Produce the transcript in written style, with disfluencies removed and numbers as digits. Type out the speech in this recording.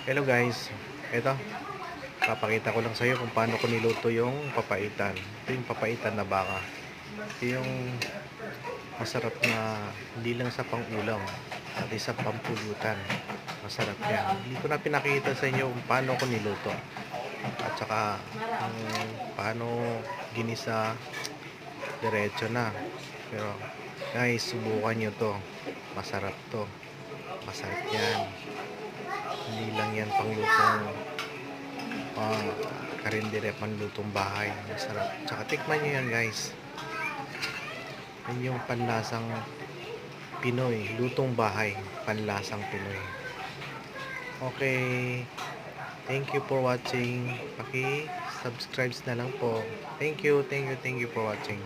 Hello guys, ito papakita ko lang sa iyo kung paano ko niluto yung papaitan. Ito yung papaitan na baka. Ito yung masarap na hindi lang sa pang-ulam, pati sa pampulutan. Masarap yan. Hindi ko na pinakita sa inyo kung paano ko niluto. At saka kung paano ginisa, diretso na. Pero guys, subukan nyo to. Masarap to. Masarap yan. Hindi lang yan panglutong karindere, panlutong bahay. Masarap. Tsaka tikman nyo yan guys. Yan yung panlasang Pinoy. Lutong bahay. Panlasang Pinoy. Okay. Thank you for watching. Paki-subscribe na lang po. Thank you for watching.